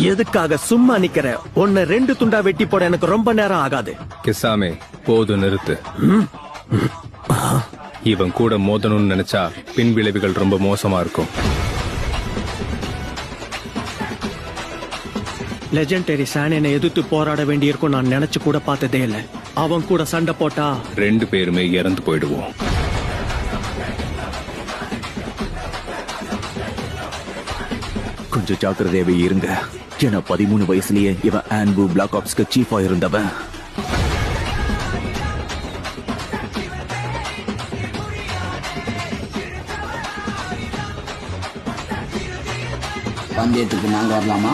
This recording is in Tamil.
எதுக்காக சும்மா நிக்கிற? உன்னை 2 துண்டா வெட்டி போட எனக்கு ரொம்ப நேரம் ஆகாது. கிசாமே போதும் நிறுத்து. இவன் கூட மோதணும்னு நினைச்சா பின் விளைவுகள் ரொம்ப மோசமா இருக்கும். லெஜெண்டரி சானியனை எதிர்த்து போராட வேண்டியிருக்கும் நான் நினைச்சு கூட பார்த்ததே இல்ல. அவன் கூட சண்டை போட்டா 2 பேருமே இறந்து போயிடுவோம். கொஞ்சம் ஜாக்கிரதையாவே இருங்க. ஏன்னா 13 வயசுலயே இவன் ஆன்பு பிளாக் ஆப்ஸ்க்கு சீஃபா இருந்தவன். பந்தயத்துக்கு நாங்க வரலாமா?